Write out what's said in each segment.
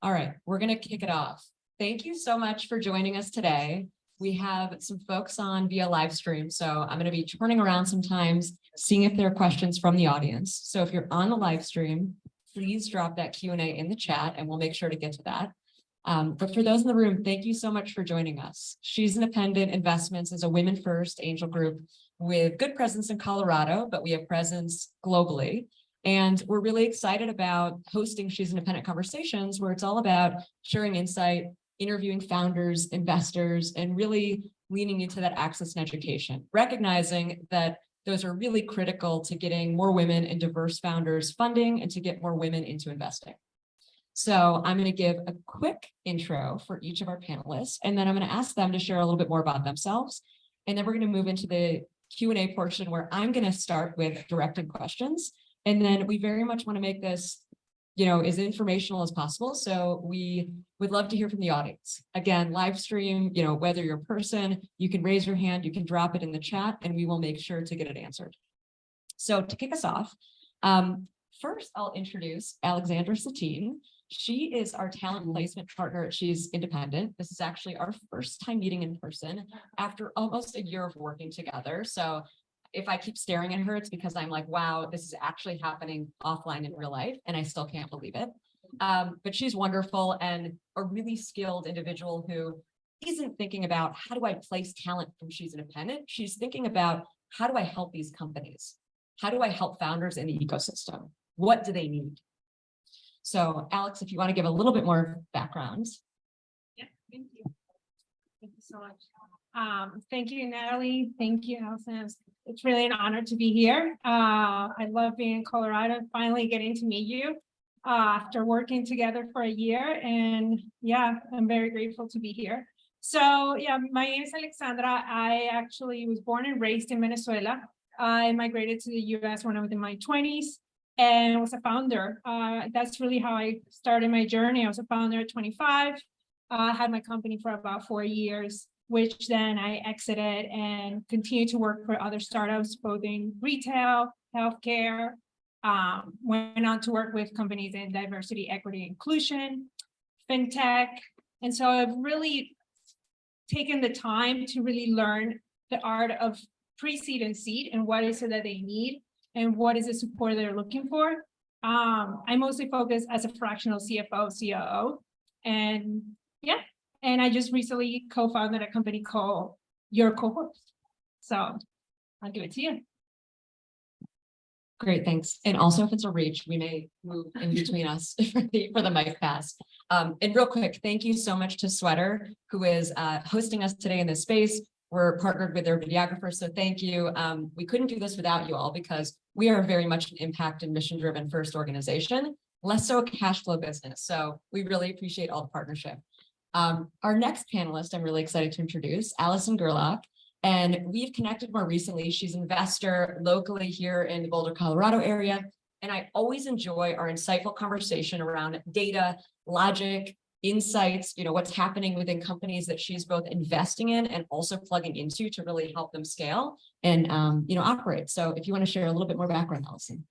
All right, we're going to kick it off. Thank you so much for joining us today. We have some folks on via live stream, so I'm going to be turning around sometimes, seeing if there are questions from the audience. So if you're on the live stream, please drop that Q&A in the chat and we'll make sure to get to that. But for those in the room, thank you so much for joining us. She's Independent Investments is a women-first angel group with good presence in Colorado, but we have presence globally. And we're really excited about hosting She's Independent Conversations, where it's all about sharing insight, interviewing founders, investors, and really leaning into that access and education, recognizing that those are really critical to getting more women and diverse founders funding and to get more women into investing. So I'm going to give a quick intro for each of our panelists, and then I'm going to ask them to share a little bit more about themselves. And then we're going to move into the Q&A portion where I'm going to start with directed questions. And then we very much want to make this, as informational as possible. So we would love to hear from the audience. Again, live stream, whether you're a person, you can raise your hand, you can drop it in the chat, and we will make sure to get it answered. So to kick us off, first I'll introduce Alexandra Satine. She is our talent placement partner at She's Independent. This is actually our first time meeting in person after almost a year of working together. So if I keep staring at her, it's because I'm like, wow, this is actually happening offline in real life, and I still can't believe it. But she's wonderful and a really skilled individual who isn't thinking about how do I place talent from She's Independent. She's thinking about how do I help these companies? How do I help founders in the ecosystem? What do they need? So Alex, if you want to give a little bit more background. Yeah, thank you. Thank you so much. Thank you, Natalie. Thank you, Alison. It's really an honor to be here. I love being in Colorado, finally getting to meet you after working together for a year. And yeah, I'm very grateful to be here. So yeah, my name is Alexandra. I actually was born and raised in Venezuela. I migrated to the US when I was in my 20s and was a founder. That's really how I started my journey. I was a founder at 25. I had my company for about 4 years, which then I exited and continued to work for other startups, both in retail, healthcare, went on to work with companies in diversity, equity, inclusion, fintech. And so I've really taken the time to really learn the art of pre-seed and seed and what is it that they need and what is the support they're looking for. I mostly focus as a fractional CFO, COO, and yeah. And I just recently co-founded a company called Your Cohort. So I'll give it to you. Great, thanks. And also, if it's a reach, we may move in between us for the mic pass. And real quick, thank you so much to Sweater, who is hosting us today in this space. We're partnered with their videographer, so thank you. We couldn't do this without you all because we are very much an impact and mission-driven first organization, less so a cash flow business. So we really appreciate all the partnership. Our next panelist, I'm really excited to introduce, Alison Gerlach, and we've connected more recently. She's an investor locally here in the Boulder, Colorado area, and I always enjoy our insightful conversation around data, logic, insights, what's happening within companies that she's both investing in and also plugging into to really help them scale and, operate. So if you want to share a little bit more background, Alison.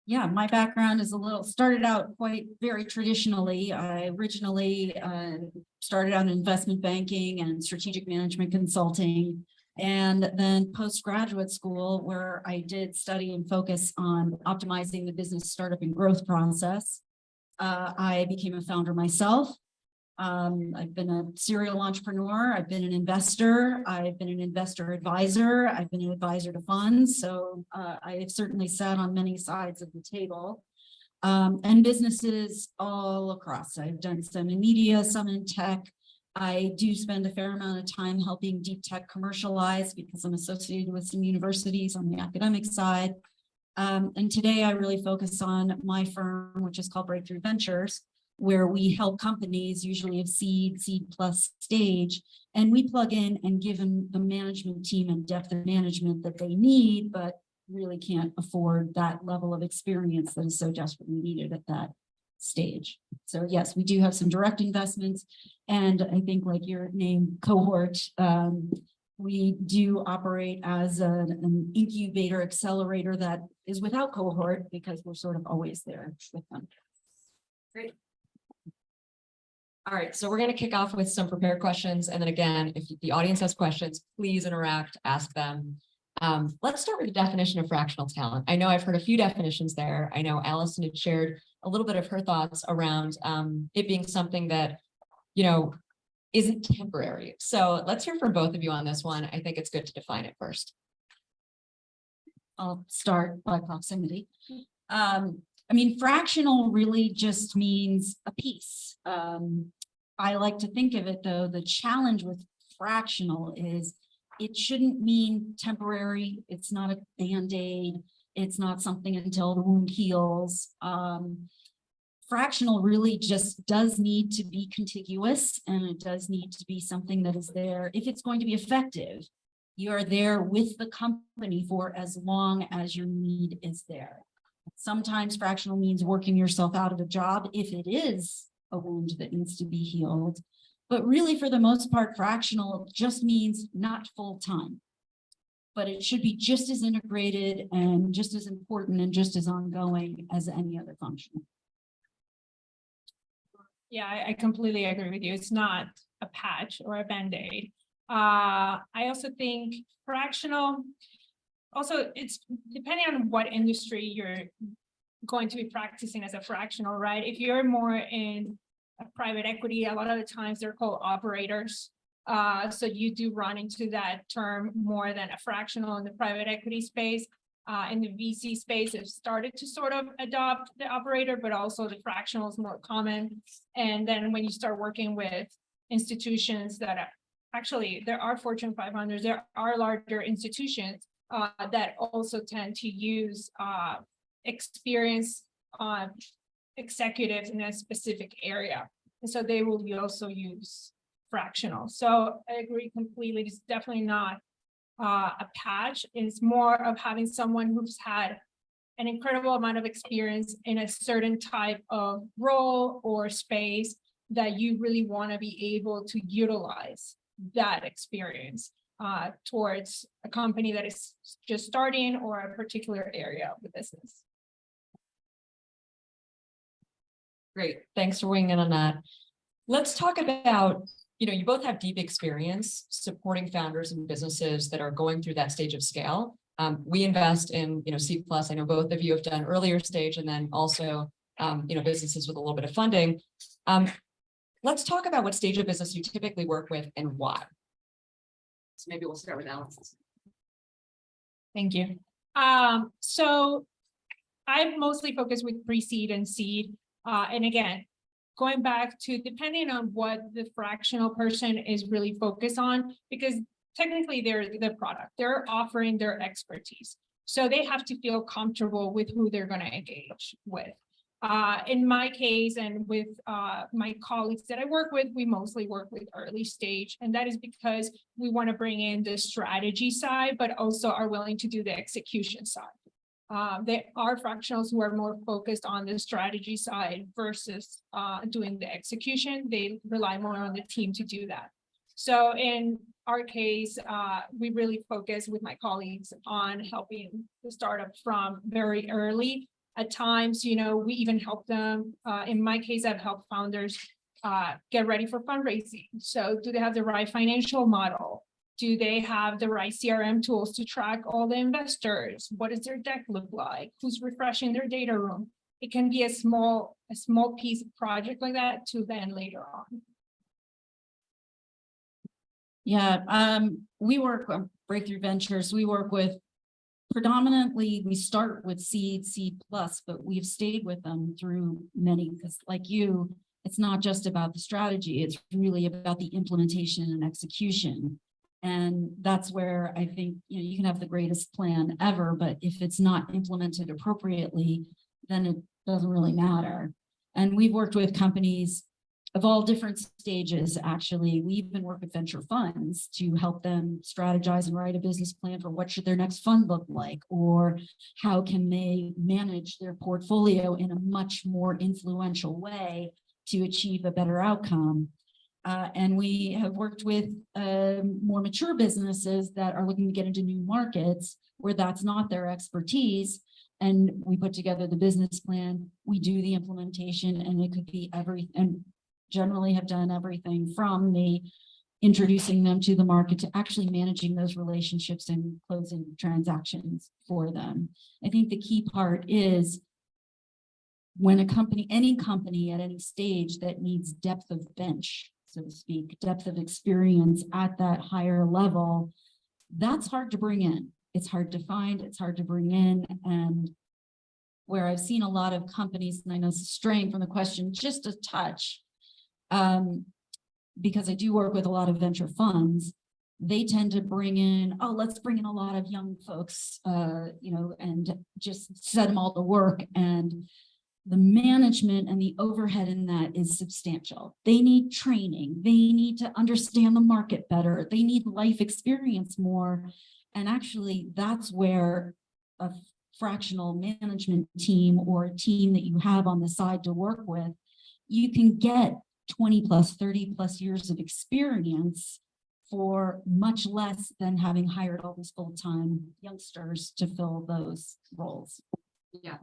Yeah, my background is started out very traditionally. I originally started out in investment banking and strategic management consulting, and then postgraduate school where I did study and focus on optimizing the business startup and growth process. I became a founder myself. I've been a serial entrepreneur. I've been an investor. I've been an investor advisor. I've been an advisor to funds. So I have certainly sat on many sides of the table and businesses all across. I've done some in media, some in tech. I do spend a fair amount of time helping deep tech commercialize because I'm associated with some universities on the academic side. And today I really focus on my firm, which is called Breakthrough Ventures, where we help companies usually of seed plus stage, and we plug in and give them the management team and depth of management that they need, but really can't afford that level of experience that is so desperately needed at that stage. So yes, we do have some direct investments, and I think like your name, Cohort, We do operate as an incubator accelerator that is without cohort because we're sort of always there with them. All right, so we're going to kick off with some prepared questions. And then again, if the audience has questions, please interact, ask them. Let's start with the definition of fractional talent. I know I've heard a few definitions there. I know Alison had shared a little bit of her thoughts around it being something that, isn't temporary. So let's hear from both of you on this one. I think it's good to define it first. I'll start by proximity. Fractional really just means a piece. I like to think of it though, the challenge with fractional is it shouldn't mean temporary. It's not a Band-Aid. It's not something until the wound heals. Fractional really just does need to be contiguous, and it does need to be something that is there. If it's going to be effective, you are there with the company for as long as your need is there. Sometimes fractional means working yourself out of a job if it is a wound that needs to be healed. But really, for the most part, fractional just means not full time. But it should be just as integrated and just as important and just as ongoing as any other function. Yeah, I completely agree with you. It's not a patch or a Band-Aid. I also think fractional, also it's depending on what industry you're going to be practicing as a fractional, right? If you're more in a private equity, a lot of the times they're called operators. So you do run into that term more than a fractional in the private equity space. In the VC space, have started to sort of adopt the operator, but also the fractional is more common. And then when you start working with institutions that are actually, there are Fortune 500s, there are larger institutions that also tend to use experienced executives in a specific area. And so they will also use fractional. So I agree completely. It's definitely not a patch. It's more of having someone who's had an incredible amount of experience in a certain type of role or space that you really want to be able to utilize that experience towards a company that is just starting or a particular area of the business. Great. Thanks for weighing in on that. Let's talk about, you both have deep experience supporting founders and businesses that are going through that stage of scale. We invest in, C+. I know both of you have done earlier stage and then also, businesses with a little bit of funding. Let's talk about what stage of business you typically work with and why. So maybe we'll start with Alison. Thank you. So I mostly focus with pre-seed and seed. And again, going back to depending on what the fractional person is really focused on, because technically they're the product, they're offering their expertise. So they have to feel comfortable with who they're going to engage with. In my case and with my colleagues that I work with, we mostly work with early stage. And that is because we want to bring in the strategy side, but also are willing to do the execution side. There are fractionals who are more focused on the strategy side versus doing the execution. They rely more on the team to do that. So in our case, we really focus with my colleagues on helping the startup from very early. At times, we even help them. In my case, I've helped founders get ready for fundraising. So do they have the right financial model? Do they have the right CRM tools to track all the investors? What does their deck look like? Who's refreshing their data room? It can be a small piece of project like that to then later on. Yeah, we work on Breakthrough Ventures. We work with predominantly, we start with seed plus, but we've stayed with them through many, because like you, it's not just about the strategy, it's really about the implementation and execution. And that's where I think, you can have the greatest plan ever, but if it's not implemented appropriately, then it doesn't really matter. And we've worked with companies of all different stages. Actually, we even work with venture funds to help them strategize and write a business plan for what should their next fund look like, or how can they manage their portfolio in a much more influential way to achieve a better outcome. And we have worked with more mature businesses that are looking to get into new markets where that's not their expertise. And we put together the business plan, we do the implementation, and it could be and generally have done everything from the introducing them to the market to actually managing those relationships and closing transactions for them. I think the key part is when any company at any stage that needs depth of bench, so to speak, depth of experience at that higher level, that's hard to bring in. It's hard to find, it's hard to bring in. And where I've seen a lot of companies, and I know it's straying from the question just a touch, because I do work with a lot of venture funds, they tend to bring in, let's bring in a lot of young folks, and just set them all to work. And the management and the overhead in that is substantial. They need training. They need to understand the market better. They need life experience more. And actually, that's where a fractional management team or a team that you have on the side to work with, you can get 20 plus, 30 plus years of experience for much less than having hired all these full-time youngsters to fill those roles. Yeah.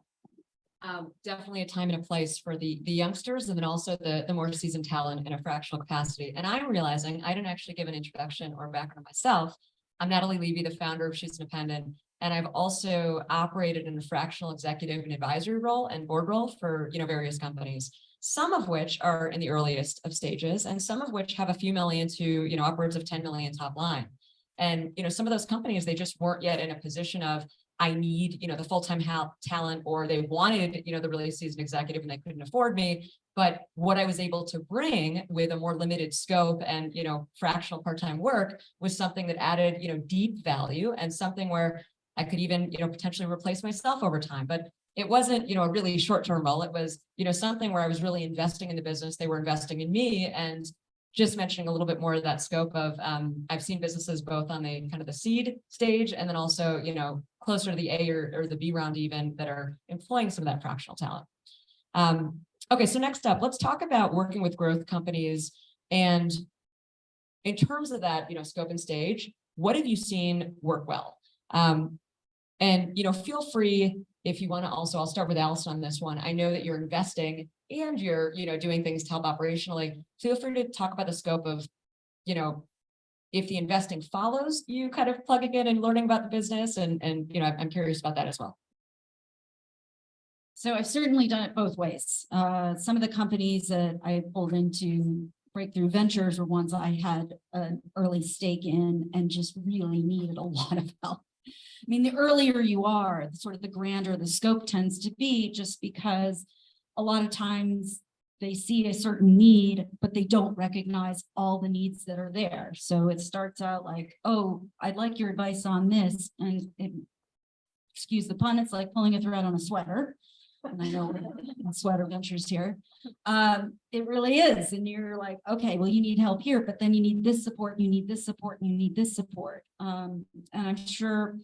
Definitely a time and a place for the youngsters, and then also the more seasoned talent in a fractional capacity. And I'm realizing I didn't actually give an introduction or background myself. I'm Natalie Levy, the founder of She's Independent, and I've also operated in a fractional executive and advisory role and board role for various companies, some of which are in the earliest of stages, and some of which have a few million to upwards of 10 million top line. And some of those companies, they just weren't yet in a position of, I need, the full-time talent, or they wanted, the really seasoned executive and they couldn't afford me. But what I was able to bring with a more limited scope and, fractional part-time work was something that added, deep value, and something where I could even, potentially replace myself over time. But it wasn't, a really short-term role. It was, something where I was really investing in the business. They were investing in me. And just mentioning a little bit more of that scope of, I've seen businesses both on the kind of the seed stage, and then also, closer to the A or the B round even, that are employing some of that fractional talent. Okay, so next up, let's talk about working with growth companies. And in terms of that, scope and stage, what have you seen work well? And, feel free if you want to also, I'll start with Alison on this one. I know that you're investing and you're, doing things to help operationally. Feel free to talk about the scope of, if the investing follows you kind of plugging in and learning about the business, and I'm curious about that as well. So I've certainly done it both ways. Some of the companies that I pulled into Breakthrough Ventures were ones I had an early stake in and just really needed a lot of help. I mean, the earlier you are, sort of the grander the scope tends to be, just because a lot of times they see a certain need, but they don't recognize all the needs that are there. So it starts out like, oh, I'd like your advice on this. And excuse the pun, it's like pulling a thread on a sweater. And I know we're in Sweater Ventures here. It really is. And you're like, okay, well, you need help here, but then you need this support, you need this support, and you need this support. And I'm sure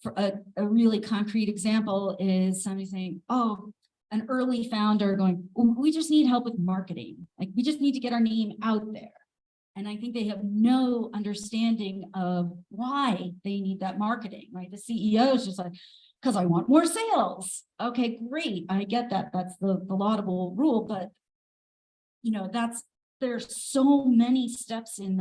for a really concrete example is somebody saying, oh, an early founder going, we just need help with marketing. Like, we just need to get our name out there. And I think they have no understanding of why they need that marketing, right? The CEO is just like, because I want more sales. Okay, great. I get that. That's the laudable rule, but there's so many steps in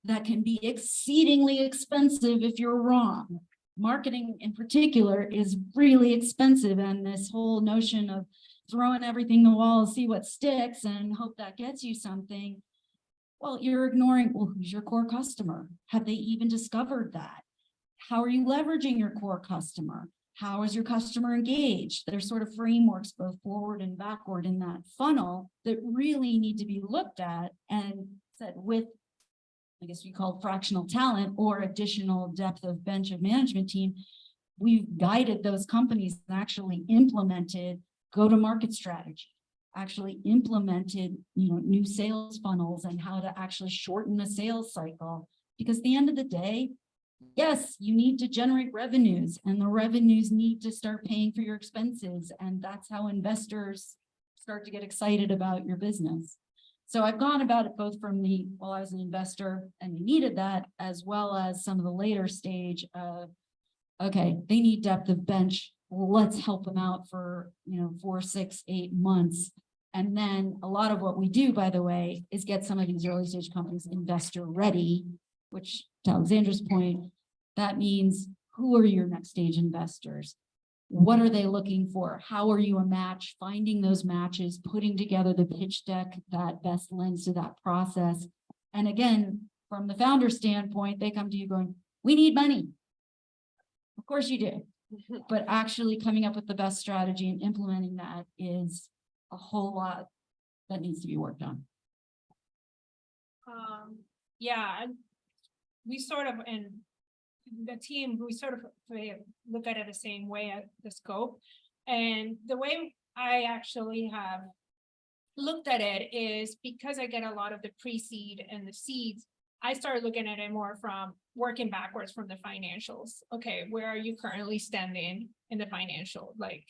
that can be exceedingly expensive if you're wrong. Marketing in particular is really expensive, and this whole notion of throwing everything at the wall, see what sticks and hope that gets you something. Well, you're ignoring, well, who's your core customer? Have they even discovered that? How are you leveraging your core customer? How is your customer engaged? There's sort of frameworks both forward and backward in that funnel that really need to be looked at and said with, I guess we call it fractional talent or additional depth of bench of management team. We've guided those companies and actually implemented go-to-market strategy, actually implemented, new sales funnels and how to actually shorten a sales cycle. Because at the end of the day, yes, you need to generate revenues, and the revenues need to start paying for your expenses. And that's how investors start to get excited about your business. So I've gone about it both from while I was an investor and we needed that, as well as some of the later stage of, okay, they need depth of bench. Let's help them out for, 4, 6, 8 months. And then a lot of what we do, by the way, is get some of these early stage companies investor ready, which to Alexandra's point, that means who are your next stage investors? What are they looking for? How are you a match? Finding those matches, putting together the pitch deck that best lends to that process. And again, from the founder standpoint, they come to you going, we need money. Of course you do. But actually coming up with the best strategy and implementing that is a whole lot that needs to be worked on. Yeah, we sort of, in the team, we sort of look at it the same way at the scope. And the way I actually have looked at it is because I get a lot of the pre-seed and the seeds, I started looking at it more from working backwards from the financials. Okay, where are you currently standing in the financial? Like,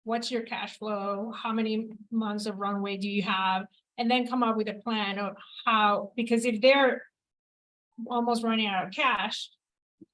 what's your cash flow? How many months of runway do you have? And then come up with a plan of how, because if they're almost running out of cash,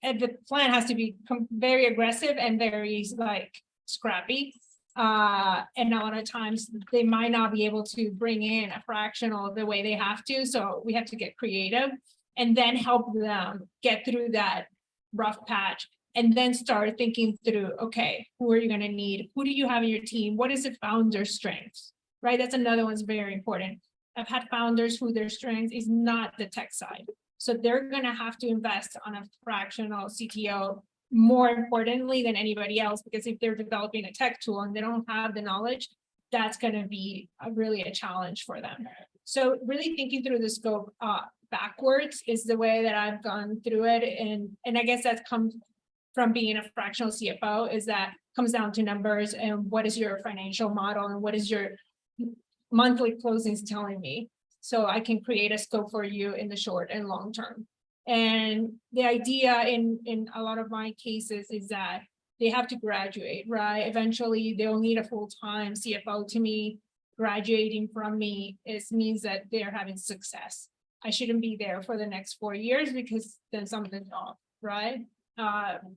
and the plan has to be very aggressive and very like scrappy. And a lot of times they might not be able to bring in a fractional the way they have to. So we have to get creative and then help them get through that rough patch and then start thinking through, okay, who are you going to need? Who do you have in your team? What is the founder's strengths, right? That's another one's very important. I've had founders who their strength is not the tech side. So they're going to have to invest on a fractional CTO more importantly than anybody else, because if they're developing a tech tool and they don't have the knowledge, that's going to be really a challenge for them. So really thinking through the scope backwards is the way that I've gone through it. And I guess that comes from being a fractional CFO, is that comes down to numbers and what is your financial model and what is your monthly closings telling me, so I can create a scope for you in the short and long term. And the idea in a lot of my cases is that they have to graduate, right? Eventually they'll need a full-time CFO. To me, graduating from me means that they're having success. I shouldn't be there for the next 4 years because then something's off, right?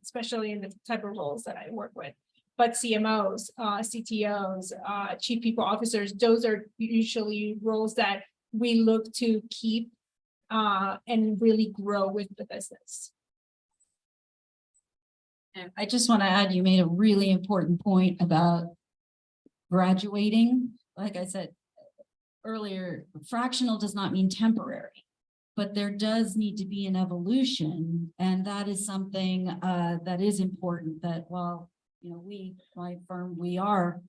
Especially in the type of roles that I work with. But CMOs, CTOs, chief people officers, those are usually roles that we look to keep and really grow with the business. And I just want to add, you made a really important point about graduating. Like I said earlier, fractional does not mean temporary, but there does need to be an evolution. And that is something that is important, that while, my firm, we are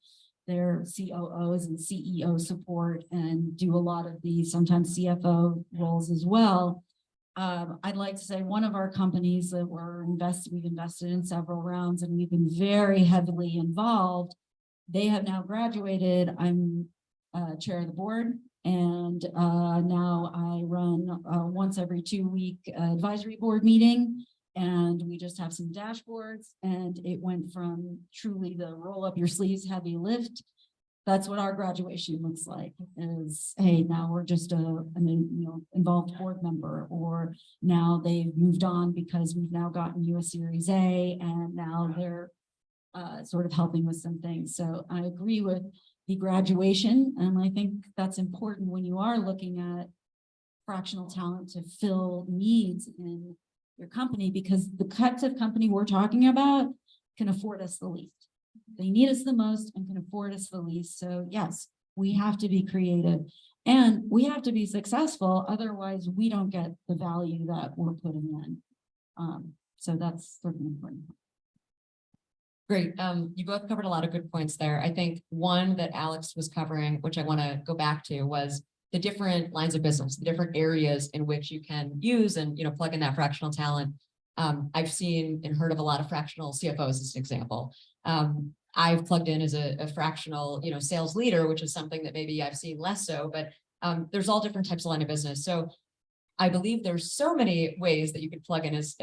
their COOs and CEO support and do a lot of the sometimes CFO roles as well. I'd like to say one of our companies that we've invested in several rounds and we've been very heavily involved. They have now graduated. I'm chair of the board, and now I run once every 2-week advisory board meeting. And we just have some dashboards, and it went from truly the roll up your sleeves heavy lift. That's what our graduation looks like, is, hey, now we're just an involved board member, or now they've moved on because we've now gotten you a Series A, and now they're sort of helping with some things. So I agree with the graduation, and I think that's important when you are looking at fractional talent to fill needs in your company, because the types of company we're talking about can afford us the least. They need us the most and can afford us the least. So yes, we have to be creative and we have to be successful. Otherwise, we don't get the value that we're putting in. So that's sort of important. Great. You both covered a lot of good points there. I think one that Alex was covering, which I want to go back to, was the different lines of business, the different areas in which you can use and, plug in that fractional talent. I've seen and heard of a lot of fractional CFOs as an example. I've plugged in as a fractional, sales leader, which is something that maybe I've seen less so, but there's all different types of line of business. So I believe there's so many ways that you could plug in as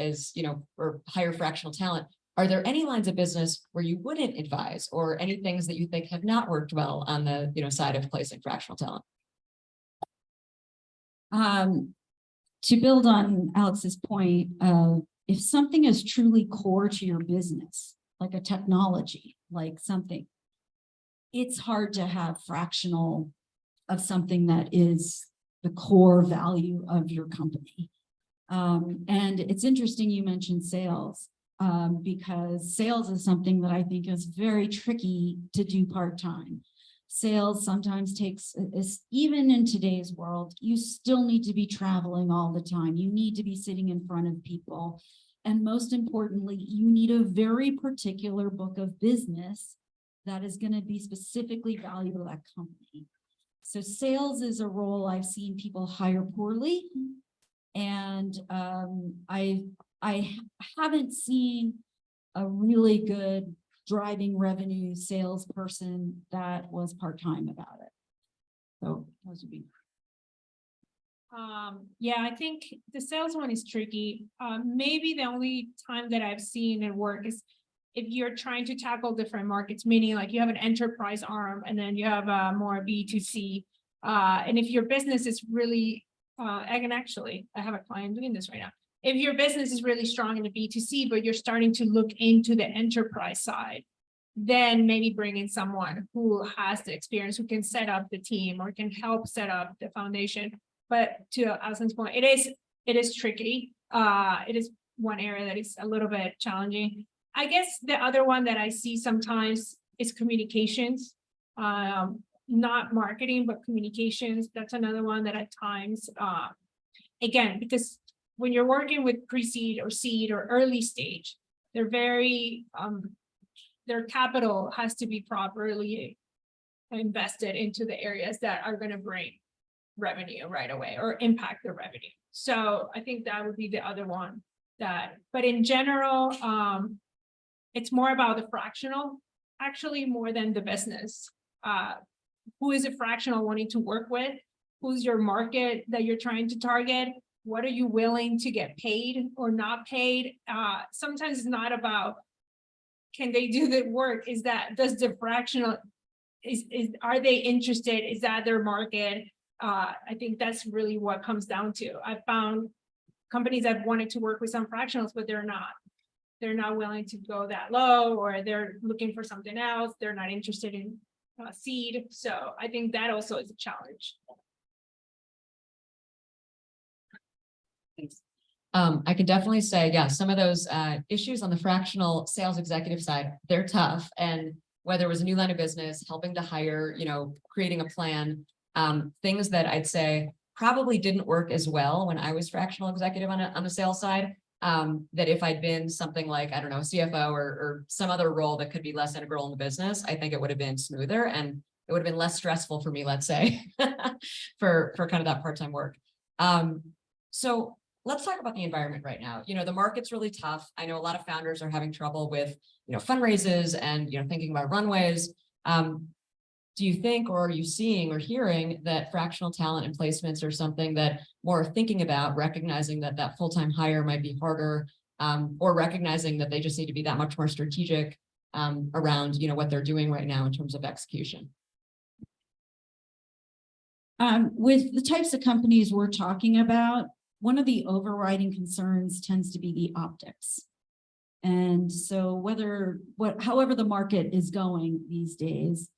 or hire fractional talent. Are there any lines of business where you wouldn't advise, or any things that you think have not worked well on the, side of placing fractional talent? To build on Alex's point, if something is truly core to your business, like a technology, like something, it's hard to have fractional of something that is the core value of your company. And it's interesting you mentioned sales, because sales is something that I think is very tricky to do part-time. Sales sometimes takes, even in today's world, you still need to be traveling all the time. You need to be sitting in front of people. And most importantly, you need a very particular book of business that is going to be specifically valuable to that company. So sales is a role I've seen people hire poorly. And I haven't seen a really good driving revenue salesperson that was part-time about it. So those would be. Yeah, I think the sales one is tricky. Maybe the only time that I've seen it work is if you're trying to tackle different markets, meaning like you have an enterprise arm and then you have more B2C. And if your business is really, and actually I have a client doing this right now. If your business is really strong in the B2C, but you're starting to look into the enterprise side, then maybe bring in someone who has the experience, who can set up the team or can help set up the foundation. But to Alison's point, it is tricky. It is one area that is a little bit challenging. I guess the other one that I see sometimes is communications, not marketing, but communications. That's another one that at times, again, because when you're working with pre-seed or seed or early stage, they're very, their capital has to be properly invested into the areas that are going to bring revenue right away or impact the revenue. So I think that would be the other one that, but in general, it's more about the fractional, actually more than the business. Who is a fractional wanting to work with? Who's your market that you're trying to target? What are you willing to get paid or not paid? Sometimes it's not about, can they do the work? Is that, does the fractional, are they interested? Is that their market? I think that's really what comes down to. I found companies that wanted to work with some fractionals, but they're not willing to go that low, or they're looking for something else. They're not interested in seed. So I think that also is a challenge. Thanks. I can definitely say, yeah, some of those issues on the fractional sales executive side, they're tough. And whether it was a new line of business, helping to hire, creating a plan, things that I'd say probably didn't work as well when I was fractional executive on the sales side, that if I'd been something like, I don't know, CFO or some other role that could be less integral in the business, I think it would have been smoother and it would have been less stressful for me, let's say, for kind of that part-time work. So let's talk about the environment right now. The market's really tough. I know a lot of founders are having trouble with, fundraises and, thinking about runways. Do you think, or are you seeing or hearing that fractional talent and placements are something that more are thinking about, recognizing that that full-time hire might be harder, or recognizing that they just need to be that much more strategic around, what they're doing right now in terms of execution? With the types of companies we're talking about, one of the overriding concerns tends to be the optics. And so however the market is going these days,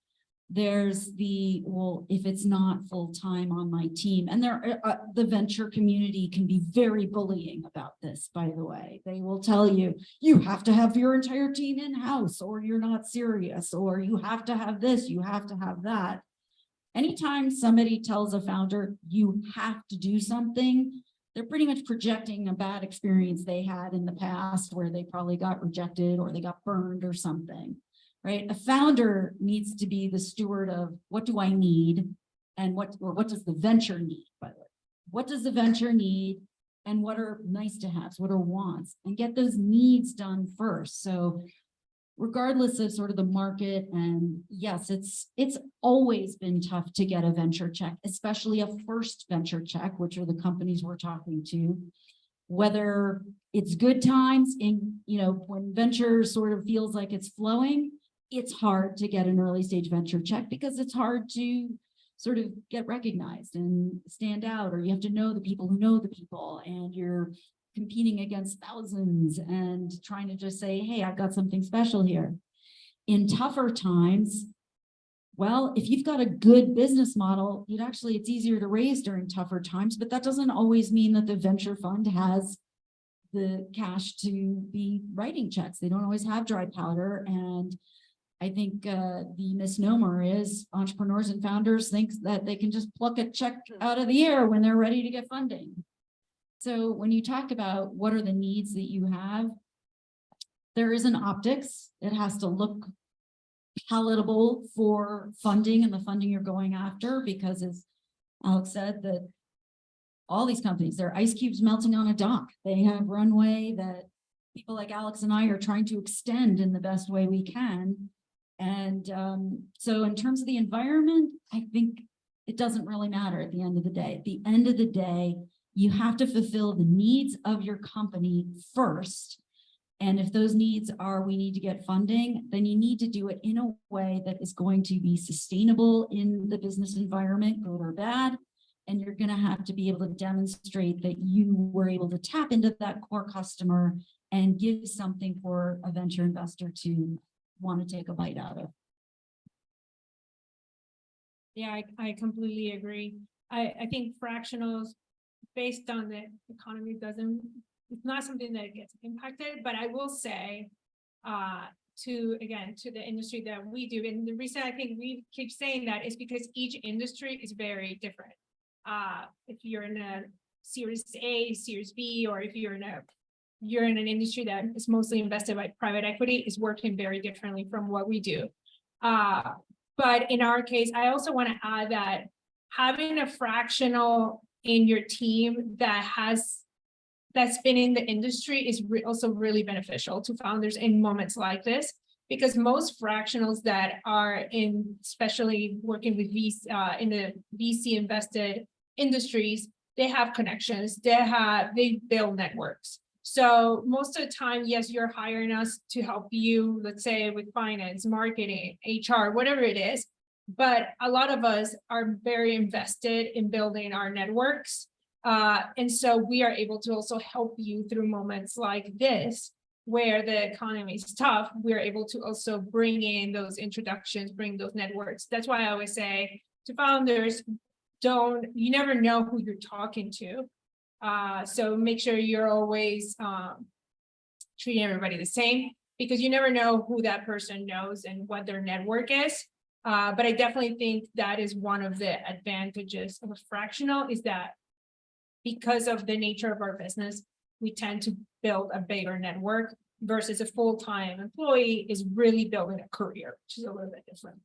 there's the, well, if it's not full-time on my team, and the venture community can be very bullying about this, by the way. They will tell you, you have to have your entire team in-house, or you're not serious, or you have to have this, you have to have that. Anytime somebody tells a founder, you have to do something, they're pretty much projecting a bad experience they had in the past where they probably got rejected or they got burned or something. Right? A founder needs to be the steward of what do I need and what does the venture need, by the way. What does the venture need and what are nice to haves, what are wants, and get those needs done first. So regardless of sort of the market, and yes, it's always been tough to get a venture check, especially a first venture check, which are the companies we're talking to. Whether it's good times in, when venture sort of feels like it's flowing, it's hard to get an early stage venture check because it's hard to sort of get recognized and stand out, or you have to know the people who know the people, and you're competing against thousands and trying to just say, hey, I've got something special here. In tougher times, well, if you've got a good business model, it's easier to raise during tougher times, but that doesn't always mean that the venture fund has the cash to be writing checks. They don't always have dry powder. And I think the misnomer is entrepreneurs and founders think that they can just pluck a check out of the air when they're ready to get funding. So when you talk about what are the needs that you have, there is an optics. It has to look palatable for funding and the funding you're going after, because as Alex said, that all these companies, they're ice cubes melting on a dock. They have runway that people like Alex and I are trying to extend in the best way we can. And so in terms of the environment, I think it doesn't really matter at the end of the day. At the end of the day, you have to fulfill the needs of your company first. And if those needs are, we need to get funding, then you need to do it in a way that is going to be sustainable in the business environment, good or bad. And you're going to have to be able to demonstrate that you were able to tap into that core customer and give something for a venture investor to want to take a bite out of. Yeah, I completely agree. I think fractionals, based on the economy, it's not something that gets impacted, but I will say to the industry that we do, and the reason I think we keep saying that is because each industry is very different. If you're in a Series A, Series B, or if you're in an industry that is mostly invested by private equity, is working very differently from what we do. But in our case, I also want to add that having a fractional in your team that's been in the industry is also really beneficial to founders in moments like this, because most fractionals that are especially working with in the VC invested industries, they have connections, they build networks. So most of the time, yes, you're hiring us to help you, let's say with finance, marketing, HR, whatever it is. But a lot of us are very invested in building our networks. And so we are able to also help you through moments like this, where the economy is tough. We're able to also bring in those introductions, bring those networks. That's why I always say to founders, you never know who you're talking to. So make sure you're always treating everybody the same, because you never know who that person knows and what their network is. But I definitely think that is one of the advantages of a fractional, is that because of the nature of our business, we tend to build a bigger network versus a full-time employee is really building a career, which is a little bit different.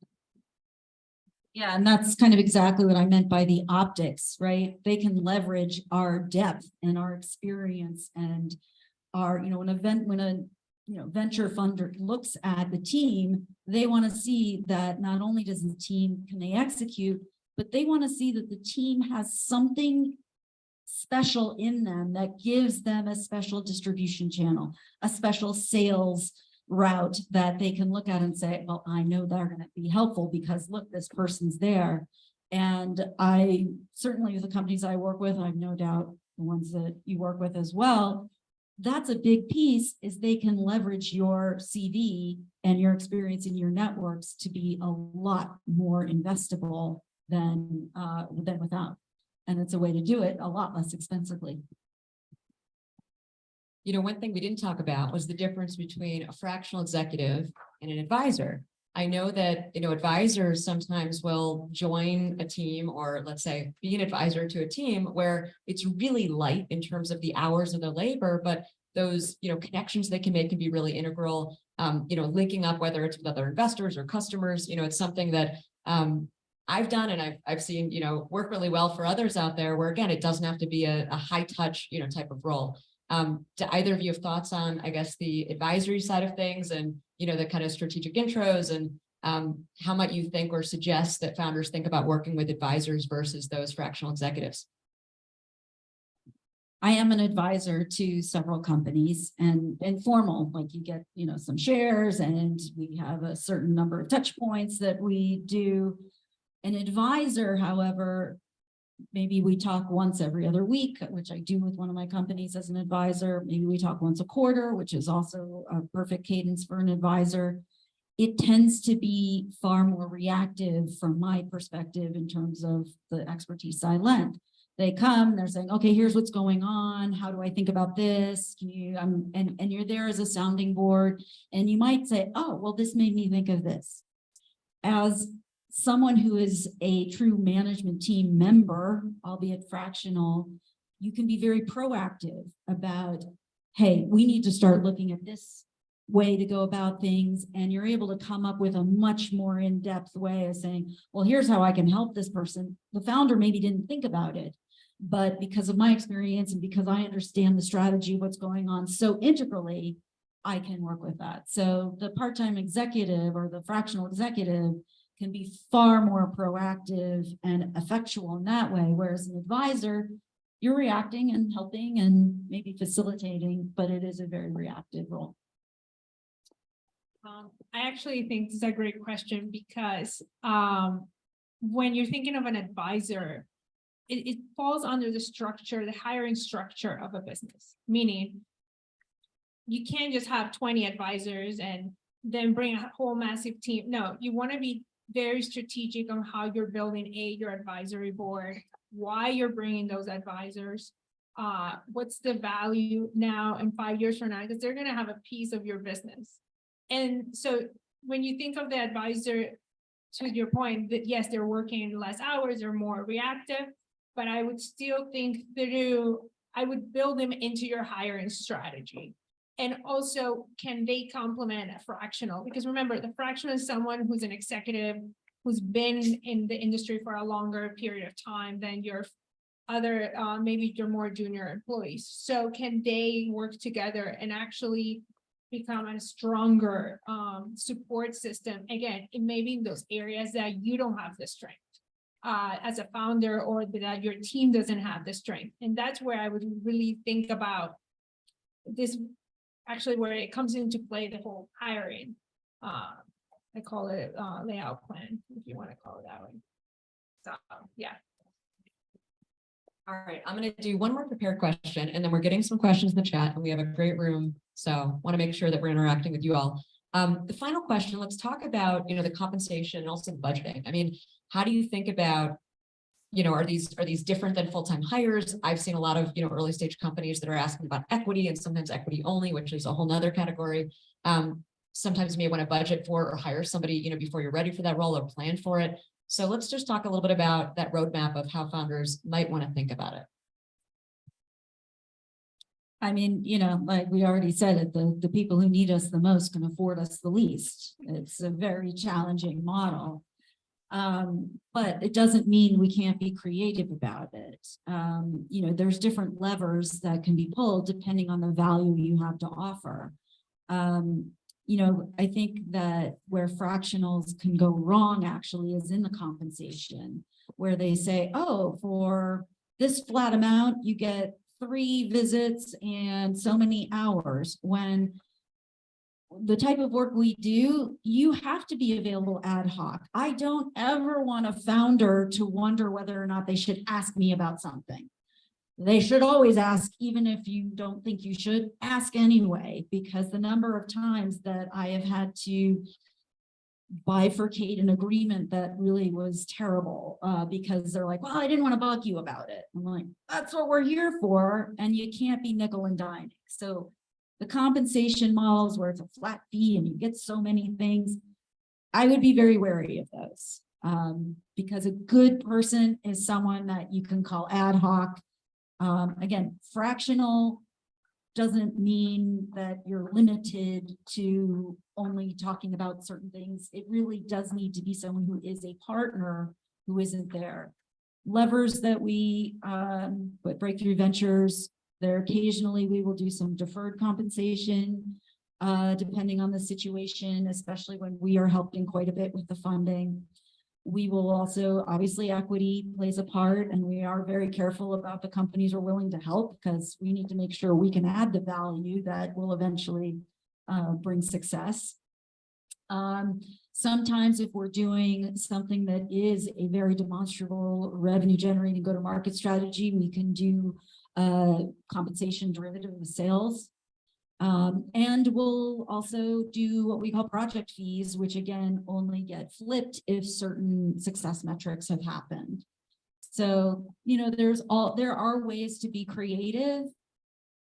Yeah, and that's kind of exactly what I meant by the optics, right? They can leverage our depth and our experience and our, when a venture funder looks at the team, they want to see that not only does the team, can they execute, but they want to see that the team has something special in them that gives them a special distribution channel, a special sales route that they can look at and say, well, I know they're going to be helpful because look, this person's there. And I certainly, with the companies I work with, I've no doubt the ones that you work with as well, that's a big piece, is they can leverage your CV and your experience in your networks to be a lot more investable than without. And it's a way to do it a lot less expensively. One thing we didn't talk about was the difference between a fractional executive and an advisor. I know that, advisors sometimes will join a team, or let's say be an advisor to a team where it's really light in terms of the hours of the labor, but those, connections they can make can be really integral, linking up, whether it's with other investors or customers. It's something that I've done, and I've seen, work really well for others out there, where again, it doesn't have to be a high touch, type of role. Do either of you have thoughts on, I guess, the advisory side of things and, the kind of strategic intros, and how might you think or suggest that founders think about working with advisors versus those fractional executives? I am an advisor to several companies, and informal, like you get, some shares, and we have a certain number of touch points that we do. An advisor, however, maybe we talk once every other week, which I do with one of my companies as an advisor. Maybe we talk once a quarter, which is also a perfect cadence for an advisor. It tends to be far more reactive from my perspective in terms of the expertise I lend. They come, they're saying, okay, here's what's going on. How do I think about this? Can you, and you're there as a sounding board, and you might say, oh, well, this made me think of this. As someone who is a true management team member, albeit fractional, you can be very proactive about, hey, we need to start looking at this way to go about things. And you're able to come up with a much more in-depth way of saying, well, here's how I can help this person. The founder maybe didn't think about it, but because of my experience and because I understand the strategy, what's going on so integrally, I can work with that. So the part-time executive or the fractional executive can be far more proactive and effectual in that way. Whereas an advisor, you're reacting and helping and maybe facilitating, but it is a very reactive role. I actually think this is a great question because when you're thinking of an advisor, it falls under the structure, the hiring structure of a business, meaning you can't just have 20 advisors and then bring a whole massive team. No, you want to be very strategic on how you're building your advisory board, why you're bringing those advisors, what's the value now and 5 years from now, because they're going to have a piece of your business. And so when you think of the advisor, to your point, that yes, they're working less hours or more reactive, but I would still think I would build them into your hiring strategy. And also, can they complement a fractional? Because remember, the fractional is someone who's an executive, who's been in the industry for a longer period of time than your other, maybe your more junior employees. So can they work together and actually become a stronger support system? Again, it may be in those areas that you don't have the strength as a founder, or that your team doesn't have the strength. And that's where I would really think about this. Actually, where it comes into play, the whole hiring, I call it layout plan, if you want to call it that way. So, yeah. All right, I'm going to do one more prepared question, and then we're getting some questions in the chat, and we have a great room, so want to make sure that we're interacting with you all. The final question, let's talk about, the compensation and also budgeting. I mean, how do you think about, are these different than full-time hires? I've seen a lot of, early stage companies that are asking about equity, and sometimes equity only, which is a whole nother category. Sometimes you may want to budget for or hire somebody, before you're ready for that role or plan for it. So let's just talk a little bit about that roadmap of how founders might want to think about it. I mean, like we already said it, the people who need us the most can afford us the least. It's a very challenging model. But it doesn't mean we can't be creative about it. There's different levers that can be pulled depending on the value you have to offer. I think that where fractionals can go wrong actually is in the compensation, where they say, oh, for this flat amount, you get 3 visits and so many hours, when the type of work we do, you have to be available ad hoc. I don't ever want a founder to wonder whether or not they should ask me about something. They should always ask, even if you don't think you should, ask anyway, because the number of times that I have had to bifurcate an agreement that really was terrible because they're like, well, I didn't want to bug you about it. I'm like, that's what we're here for. And you can't be nickel and diming. So the compensation models where it's a flat fee and you get so many things, I would be very wary of those because a good person is someone that you can call ad hoc. Again, fractional doesn't mean that you're limited to only talking about certain things. It really does need to be someone who is a partner who isn't there. Levers that we with Breakthrough Ventures, there occasionally we will do some deferred compensation depending on the situation, especially when we are helping quite a bit with the funding. We will also, obviously equity plays a part, and we are very careful about the companies we're willing to help because we need to make sure we can add the value that will eventually bring success. Sometimes if we're doing something that is a very demonstrable revenue generating go-to-market strategy, we can do compensation derivative of sales. And we'll also do what we call project fees, which again only get flipped if certain success metrics have happened. So, you know, there are ways to be creative,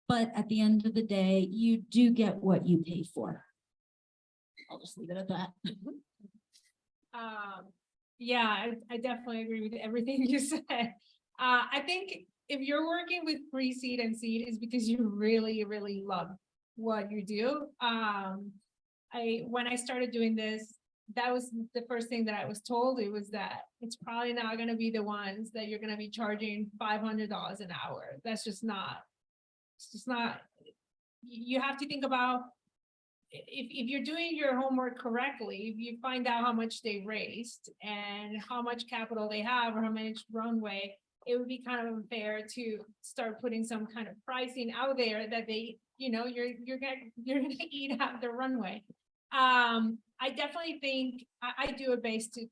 but at the end of the day, you do get what you pay for. I'll just leave it at that. Yeah, I definitely agree with everything you said. I think if you're working with pre-seed and seed, it's because you really, really love what you do. When I started doing this, that was the first thing that I was told. It was that it's probably not going to be the ones that you're going to be charging $500 an hour. That's just not, it's just not, you have to think about if you're doing your homework correctly, if you find out how much they raised and how much capital they have or how much runway, it would be kind of unfair to start putting some kind of pricing out there that they, you know, you're gonna eat out the runway. I definitely think I do it based to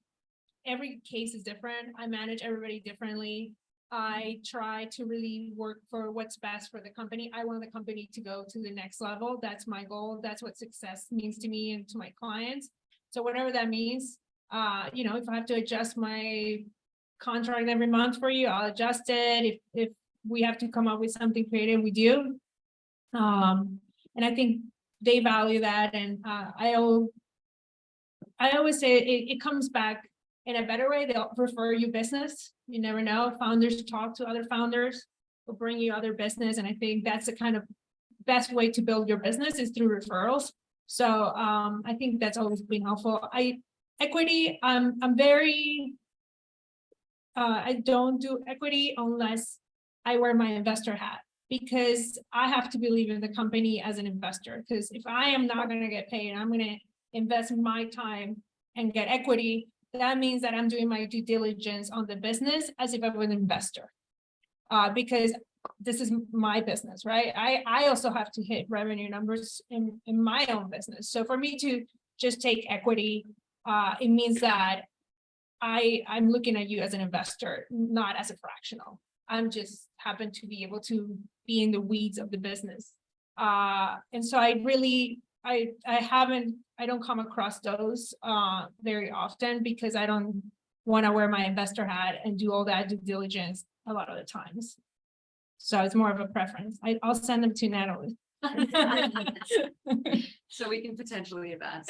every case is different. I manage everybody differently. I try to really work for what's best for the company. I want the company to go to the next level. That's my goal. That's what success means to me and to my clients. So whatever that means, you know, if I have to adjust my contract every month for you, I'll adjust it. If we have to come up with something creative, we do. And I think they value that. And I always say it comes back in a better way. They'll refer you business. You never know. Founders talk to other founders, will bring you other business. And I think that's the kind of best way to build your business is through referrals. So I think that's always been helpful. Equity, I'm very, I don't do equity unless I wear my investor hat, because I have to believe in the company as an investor. Because if I am not going to get paid, I'm going to invest my time and get equity, that means that I'm doing my due diligence on the business as if I were an investor, because this is my business, right? I also have to hit revenue numbers in my own business. So for me to just take equity, it means that I'm looking at you as an investor, not as a fractional. I'm just happen to be able to be in the weeds of the business. And so I really, I don't come across those very often, because I don't want to wear my investor hat and do all that due diligence a lot of the times. So it's more of a preference. I'll send them to Natalie. So we can potentially advance.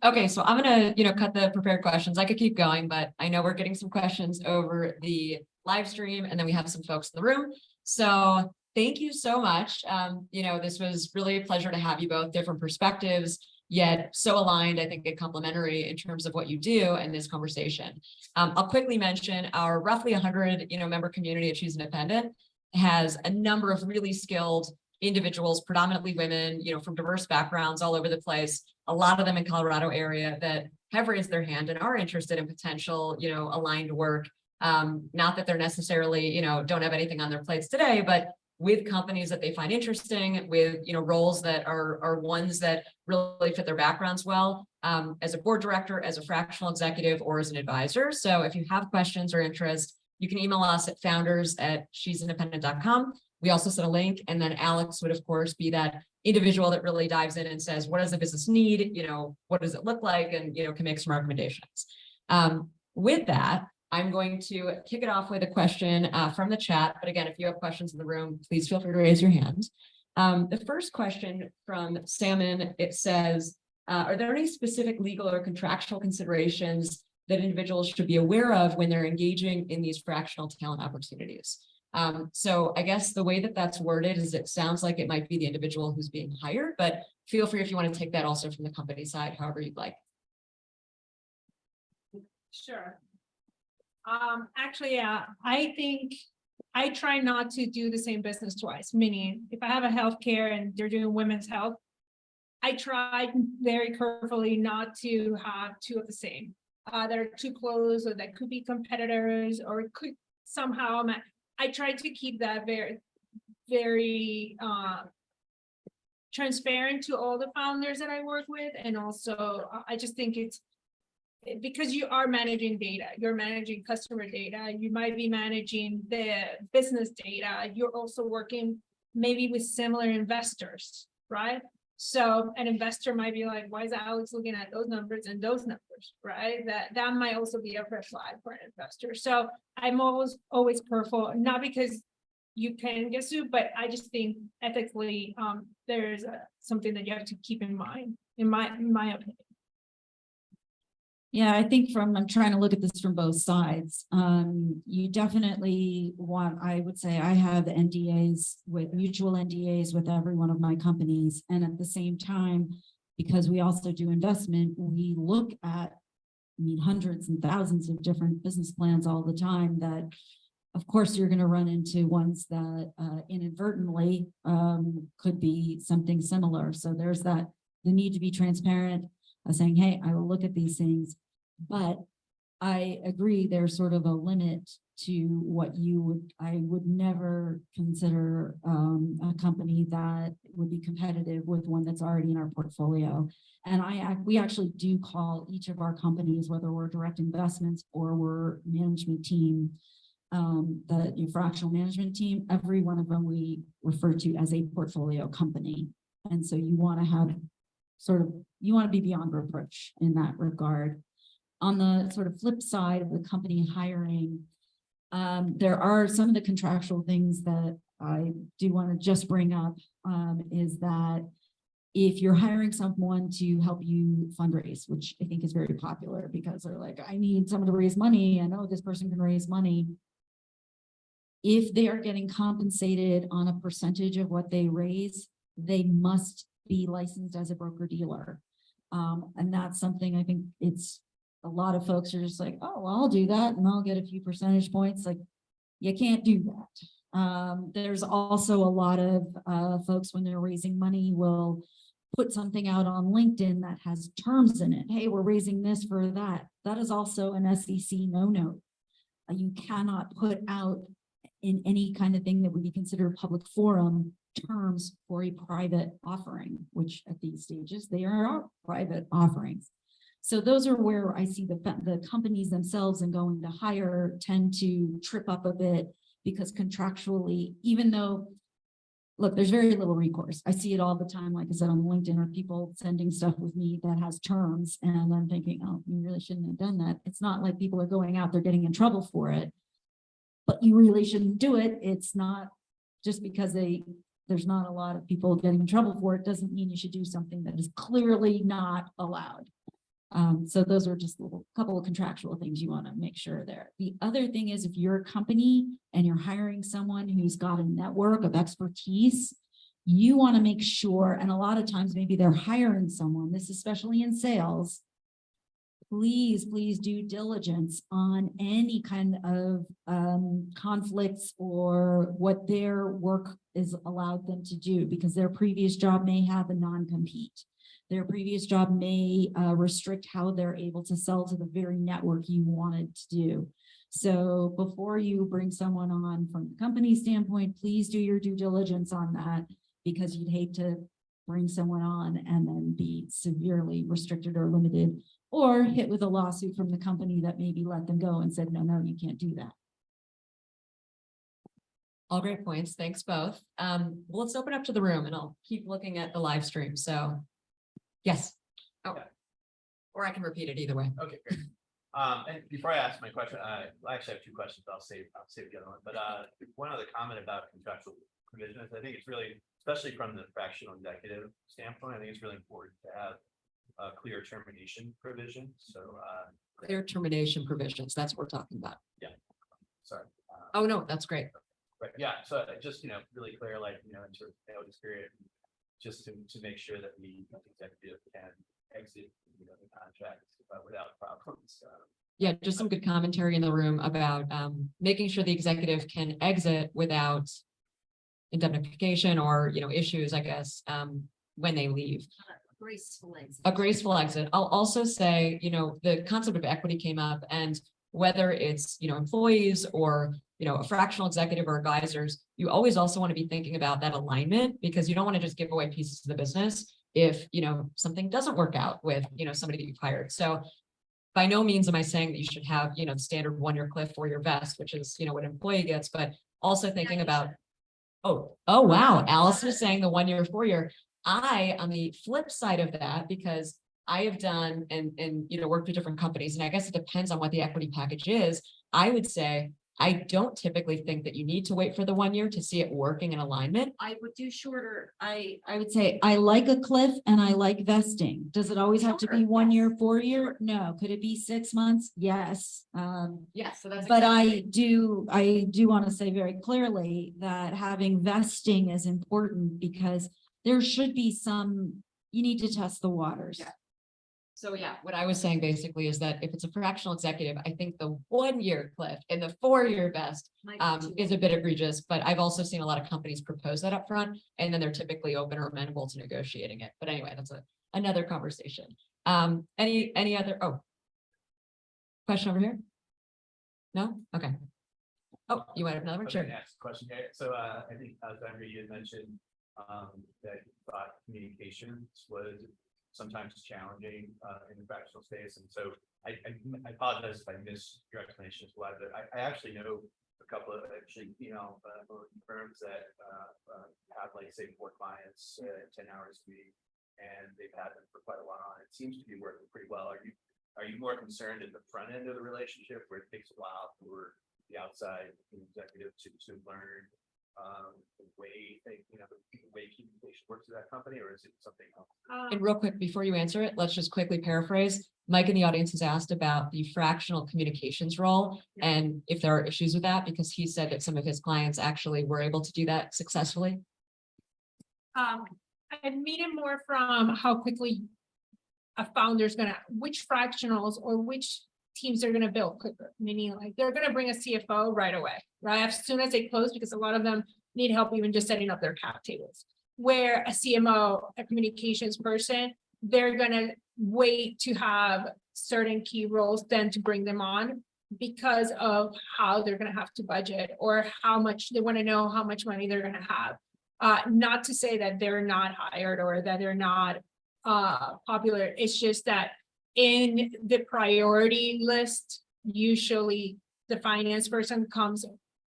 Okay, so I'm gonna, cut the prepared questions. I could keep going, but I know we're getting some questions over the live stream, and then we have some folks in the room. So thank you so much. This was really a pleasure to have you both, different perspectives, yet so aligned, I think, and complementary in terms of what you do in this conversation. I'll quickly mention our roughly 100, member community at Choose Independent has a number of really skilled individuals, predominantly women, from diverse backgrounds all over the place, a lot of them in Colorado area, that have raised their hand and are interested in potential, aligned work. Not that they're necessarily, don't have anything on their plates today, but with companies that they find interesting, with, roles that are ones that really fit their backgrounds well, as a board director, as a fractional executive, or as an advisor. So if you have questions or interest, you can email us at founders@choosindependent.com. We also sent a link, and then Alex would, of course, be that individual that really dives in and says, what does the business need? What does it look like? And, can make some recommendations. With that, I'm going to kick it off with a question from the chat. But again, if you have questions in the room, please feel free to raise your hand. The first question from Salmon, it says, are there any specific legal or contractual considerations that individuals should be aware of when they're engaging in these fractional talent opportunities? So I guess the way that that's worded is it sounds like it might be the individual who's being hired, but feel free if you want to take that also from the company side, however you'd like. Sure. Actually, yeah, I think I try not to do the same business twice, meaning if I have a healthcare and they're doing women's health, I try very carefully not to have two of the same that are too close, or that could be competitors, or could somehow I try to keep that very, very transparent to all the founders that I work with. And also, I just think it's because you are managing data, you're managing customer data, you might be managing the business data, you're also working maybe with similar investors, right? So an investor might be like, why is Alex looking at those numbers and those numbers, right? That might also be a red flag for an investor. So I'm always careful, not because you can get sued, but I just think ethically, there's something that you have to keep in mind, in my opinion. Yeah, I think I'm trying to look at this from both sides. You definitely want, I would say I have mutual NDAs with every one of my companies. And at the same time, because we also do investment, we look at, hundreds and thousands of different business plans all the time that, of course, you're going to run into ones that inadvertently could be something similar. So there's the need to be transparent, saying, hey, I will look at these things, but I agree there's sort of a limit to what I would never consider a company that would be competitive with one that's already in our portfolio. And we actually do call each of our companies, whether we're direct investments or we're management team, the fractional management team, every one of them we refer to as a portfolio company. And so you want to have you want to be beyond reproach in that regard. On the sort of flip side of the company hiring, there are some of the contractual things that I do want to just bring up, is that if you're hiring someone to help you fundraise, which I think is very popular because they're like, I need someone to raise money. I know this person can raise money. If they are getting compensated on a percentage of what they raise, they must be licensed as a broker dealer. And that's something I think a lot of folks are just like, oh, well, I'll do that and I'll get a few percentage points. Like, you can't do that. There's also a lot of folks when they're raising money will put something out on LinkedIn that has terms in it. Hey, we're raising this for that. That is also an SEC no-no. You cannot put out in any kind of thing that would be considered a public forum terms for a private offering, which at these stages, they are private offerings. So those are where I see the companies themselves and going to hire tend to trip up a bit because contractually, even though, look, there's very little recourse. I see it all the time, like I said, on LinkedIn, or people sending stuff with me that has terms. And I'm thinking, oh, you really shouldn't have done that. It's not like people are going out, they're getting in trouble for it, but you really shouldn't do it. It's not just because there's not a lot of people getting in trouble for it, doesn't mean you should do something that is clearly not allowed. So those are just a couple of contractual things you want to make sure there. The other thing is, if you're a company and you're hiring someone who's got a network of expertise, you want to make sure, and a lot of times maybe they're hiring someone, this is especially in sales, please do diligence on any kind of conflicts or what their work is allowed them to do, because their previous job may have a non-compete. Their previous job may restrict how they're able to sell to the very network you wanted to do. So before you bring someone on from the company standpoint, please do your due diligence on that, because you'd hate to bring someone on and then be severely restricted or limited, or hit with a lawsuit from the company that maybe let them go and said, no, you can't do that. All great points. Thanks both. Well, let's open up to the room and I'll keep looking at the live stream. So yes. Oh, or I can repeat it either way. Okay, great. And before I ask my question, I actually have two questions. I'll save the other one. But one other comment about contractual provisions. I think it's really, especially from the fractional executive standpoint, I think it's really important to have a clear termination provision. So clear termination provisions. That's what we're talking about. Yeah. Sorry. Oh no, that's great. Right. Yeah. So just really clear, like in sort of notice period, just to make sure that the executive can exit the contract without problems. Yeah, just some good commentary in the room about making sure the executive can exit without indemnification or issues, I guess, when they leave. Graceful exit. A graceful exit. I'll also say, the concept of equity came up, and whether it's employees or a fractional executive or advisors, you always also want to be thinking about that alignment, because you don't want to just give away pieces of the business if, something doesn't work out with, somebody that you've hired. So by no means am I saying that you should have, the standard 1-year cliff, 4-year vest, which is, what an employee gets, but also thinking about, oh, wow, Allison is saying the 1-year, 4-year. On the flip side of that, because I have done and worked with different companies, and I guess it depends on what the equity package is. I would say, I don't typically think that you need to wait for the 1 year to see it working in alignment. I would do shorter. I would say I like a cliff and I like vesting. Does it always have to be 1 year, 4 year? No. Could it be 6 months? Yes. Yeah, so that's. But I do want to say very clearly that having vesting is important, because there should be you need to test the waters. Yeah. So yeah, what I was saying basically is that if it's a fractional executive, I think the 1-year cliff and the 4-year vest is a bit egregious, but I've also seen a lot of companies propose that up front, and then they're typically open or amenable to negotiating it. But anyway, that's another conversation. Any other, question over here? No? Okay. Oh, you might have another one? Sure. Next question here. So I think Alexandra, you had mentioned that you thought communications was sometimes challenging in the fractional space, and so I apologize if I missed your explanation as well, but I actually know a couple of firms that have, like, say, 4 clients, 10 hours a week, and they've had them for quite a while, and it seems to be working pretty well. Are you more concerned at the front end of the relationship, where it takes a while for the outside executive to learn the way communication works at that company, or is it something else? And real quick, before you answer it, let's just quickly paraphrase. Mike in the audience has asked about the fractional communications role and if there are issues with that, because he said that some of his clients actually were able to do that successfully. I mean it more from how quickly a founder's which fractionals or which teams they're gonna build quicker, meaning like they're gonna bring a CFO right away, right? As soon as they close, because a lot of them need help even just setting up their cap tables. Where a CMO, a communications person, they're gonna wait to have certain key roles then to bring them on, because of how they're gonna have to budget, or how much they want to know how much money they're gonna have. Not to say that they're not hired or that they're not popular. It's just that in the priority list, usually the finance person comes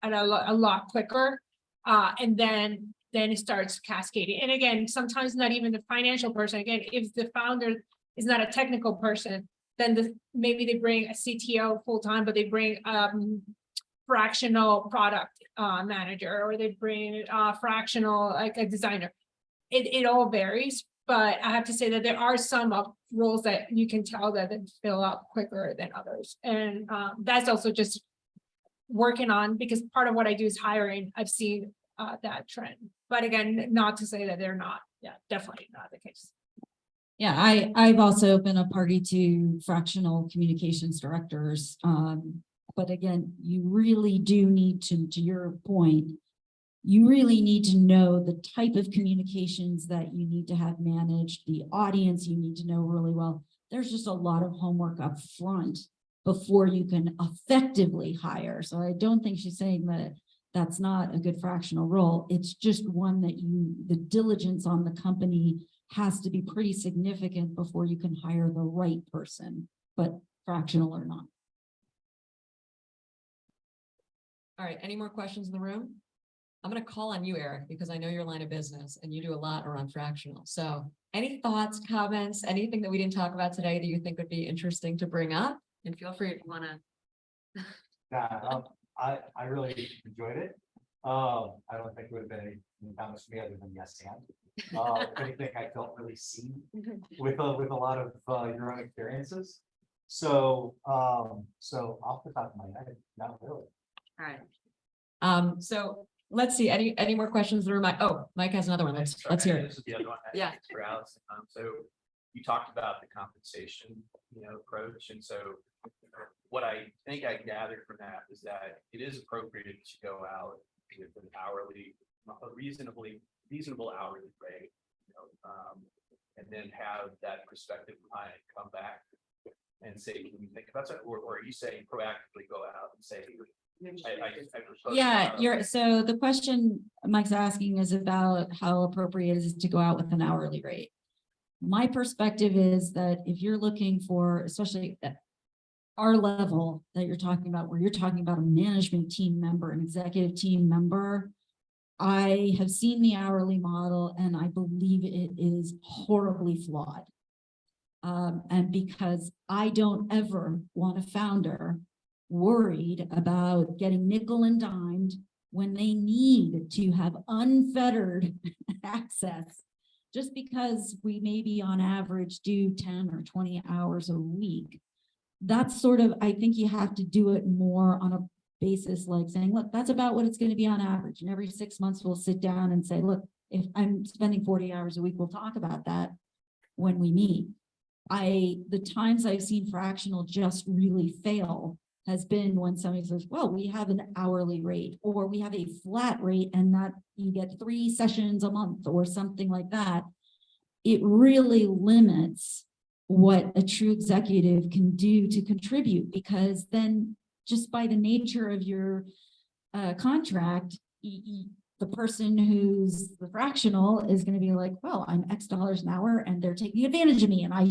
at a lot quicker, and then it starts cascading. And again, sometimes not even the financial person. Again, if the founder is not a technical person, then maybe they bring a CTO full time, but they bring fractional product manager, or they bring fractional, like a designer. It all varies. But I have to say that there are some roles that you can tell that they fill up quicker than others. And that's also just working on, because part of what I do is hiring. I've seen that trend. But again, not to say that they're not. Yeah, definitely not the case. Yeah, I've also been a party to fractional communications directors. But again, you really do need to your point, you really need to know the type of communications that you need to have managed, the audience you need to know really well. There's just a lot of homework up front before you can effectively hire. So I don't think she's saying that that's not a good fractional role. It's just one that the diligence on the company has to be pretty significant before you can hire the right person, but fractional or not. All right, any more questions in the room? I'm going to call on you, Eric, because I know your line of business and you do a lot around fractional. So any thoughts, comments, anything that we didn't talk about today that you think would be interesting to bring up? And feel free if you want to. Yeah, I really enjoyed it. I don't think it would have been any comments for me other than yes and. If anything, I felt really seen with a lot of your own experiences. So off the top of my head, not really. All right. So let's see, any more questions? Mike has another one. Let's hear it. This is the other one. Yeah. For Alison. So you talked about the compensation, approach, and so what I think I gathered from that is that it is appropriate to go out with an reasonable hourly rate, and then have that prospective client come back and say, can you think about that? Or are you saying proactively go out and say, Yeah, so the question Mike's asking is about how appropriate is it to go out with an hourly rate. My perspective is that if you're looking for, especially at our level that you're talking about, where you're talking about a management team member, an executive team member, I have seen the hourly model and I believe it is horribly flawed. And because I don't ever want a founder worried about getting nickel and dimed when they need to have unfettered access, just because we maybe on average do 10 or 20 hours a week. That's sort of, I think you have to do it more on a basis like saying, look, that's about what it's going to be on average. And every 6 months we'll sit down and say, look, if I'm spending 40 hours a week, we'll talk about that when we meet. The times I've seen fractional just really fail has been when somebody says, well, we have an hourly rate, or we have a flat rate and that you get 3 sessions a month or something like that. It really limits what a true executive can do to contribute, because then just by the nature of your contract, the person who's the fractional is going to be like, well, I'm X dollars an hour and they're taking advantage of me and I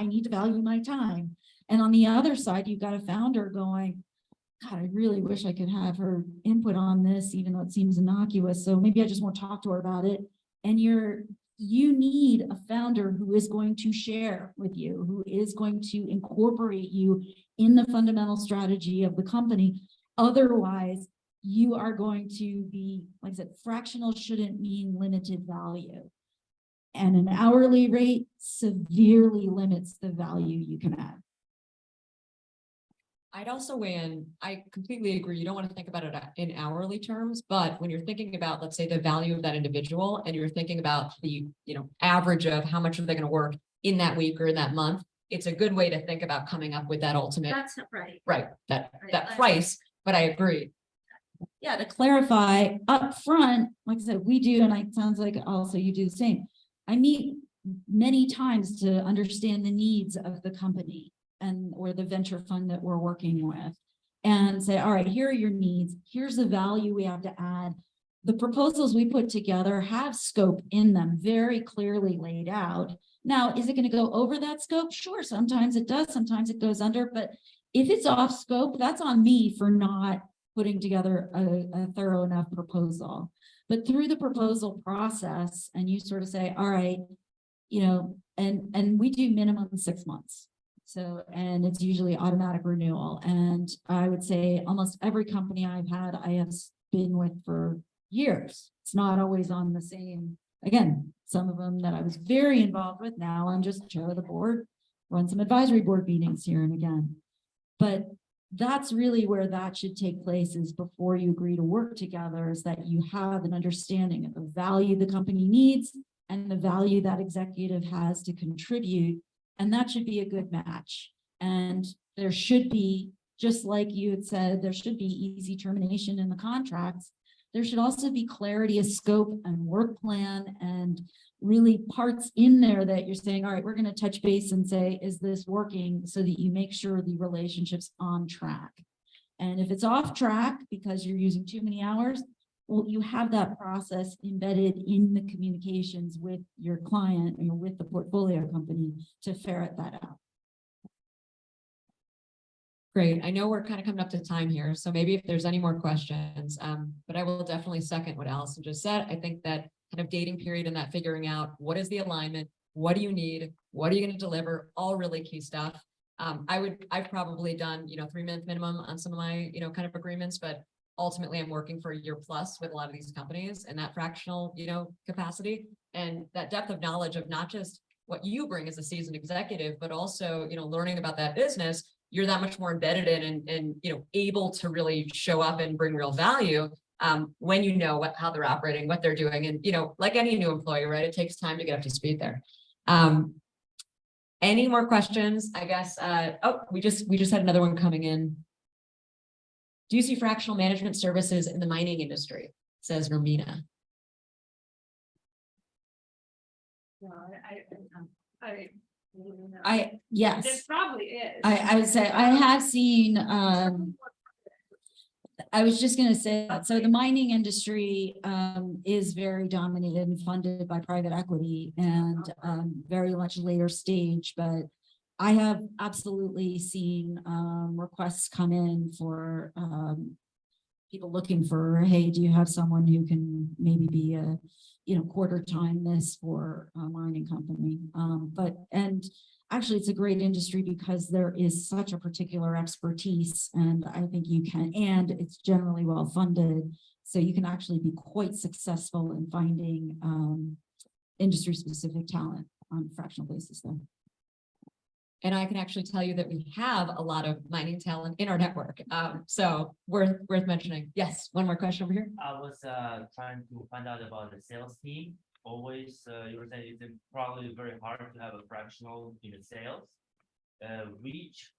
need to value my time. And on the other side, you've got a founder going, God, I really wish I could have her input on this, even though it seems innocuous. So maybe I just won't talk to her about it. And you need a founder who is going to share with you, who is going to incorporate you in the fundamental strategy of the company. Otherwise, you are going to be, like I said, fractional shouldn't mean limited value. And an hourly rate severely limits the value you can add. I'd also weigh in, I completely agree. You don't want to think about it in hourly terms, but when you're thinking about, let's say, the value of that individual, and you're thinking about the, average of how much are they going to work in that week or in that month, it's a good way to think about coming up with that ultimate. That's right. Right. That price, but I agree. Yeah, to clarify up front, like I said, we do, and it sounds like also you do the same. I meet many times to understand the needs of the company or the venture fund that we're working with, and say, all right, here are your needs. Here's the value we have to add. The proposals we put together have scope in them, very clearly laid out. Now, is it going to go over that scope? Sure, sometimes it does, sometimes it goes under, but if it's off scope, that's on me for not putting together a thorough enough proposal. But through the proposal process, and you sort of say, all right, and we do minimum 6 months. So, and it's usually automatic renewal. And I would say almost every company I have been with for years. It's not always on the same, again, some of them that I was very involved with. Now I'm just chair of the board, run some advisory board meetings here and again. But that's really where that should take place, is before you agree to work together, is that you have an understanding of the value the company needs and the value that executive has to contribute. And that should be a good match. And there should be, just like you had said, there should be easy termination in the contracts. There should also be clarity of scope and work plan, and really parts in there that you're saying, all right, we're going to touch base and say, is this working, so that you make sure the relationship's on track. And if it's off track because you're using too many hours, well, you have that process embedded in the communications with your client, with the portfolio company, to ferret that out. Great. I know we're kind of coming up to time here, so maybe if there's any more questions, but I will definitely second what Alison just said. I think that kind of dating period and that figuring out what is the alignment, what do you need, what are you going to deliver, all really key stuff. I've probably done, 3-month minimum on some of my, kind of agreements, but ultimately I'm working for a year plus with a lot of these companies in that fractional, capacity, and that depth of knowledge of not just what you bring as a seasoned executive, but also, learning about that business. You're that much more embedded in and able to really show up and bring real value when you know how they're operating, what they're doing. And, like any new employee, right, it takes time to get up to speed there. Any more questions? I guess, we just had another one coming in. Do you see fractional management services in the mining industry? Says Romina. Yes. There probably is. I would say I have seen, I was just gonna say that. So the mining industry is very dominated and funded by private equity and very much later stage, but I have absolutely seen requests come in for people looking for, hey, do you have someone who can maybe be a, quarter time this for a mining company? And actually it's a great industry because there is such a particular expertise, and I think you can, and it's generally well funded. So you can actually be quite successful in finding industry specific talent on a fractional basis though. And I can actually tell you that we have a lot of mining talent in our network. So worth mentioning. Yes, one more question over here. I was trying to find out about the sales team. Always, you were saying it's probably very hard to have a fractional in the sales. Which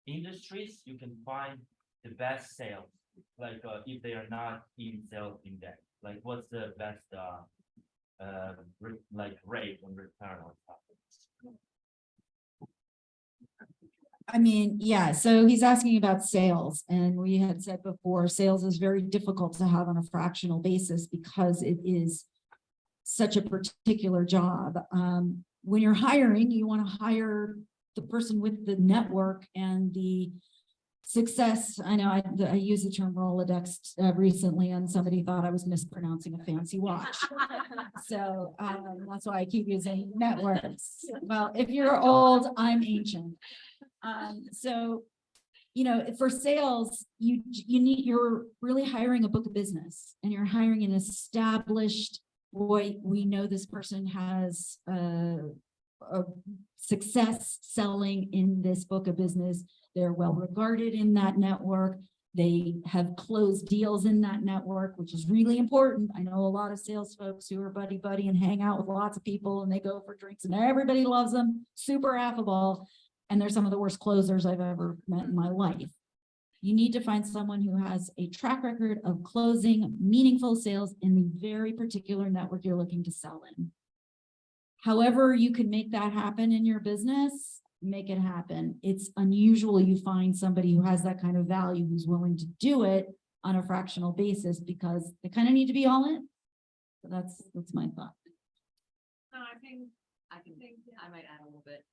industries you can find the best sales? Like if they are not in sales index, like what's the best rate on return on stuff? I mean, yeah, so he's asking about sales, and we had said before, sales is very difficult to have on a fractional basis because it is such a particular job. When you're hiring, you want to hire the person with the network and the success. I know I used the term Rolodex recently, and somebody thought I was mispronouncing a fancy watch. So that's why I keep using networks. Well, if you're old, I'm ancient. So, for sales, you're really hiring a book of business, and you're hiring an established, boy, we know this person has a success selling in this book of business. They're well regarded in that network. They have closed deals in that network, which is really important. I know a lot of sales folks who are buddy and hang out with lots of people, and they go for drinks and everybody loves them, super affable. And they're some of the worst closers I've ever met in my life. You need to find someone who has a track record of closing meaningful sales in the very particular network you're looking to sell in. However you can make that happen in your business, make it happen. It's unusual you find somebody who has that kind of value, who's willing to do it on a fractional basis, because they kind of need to be all in. So that's my thought. No, I think I might add a little bit.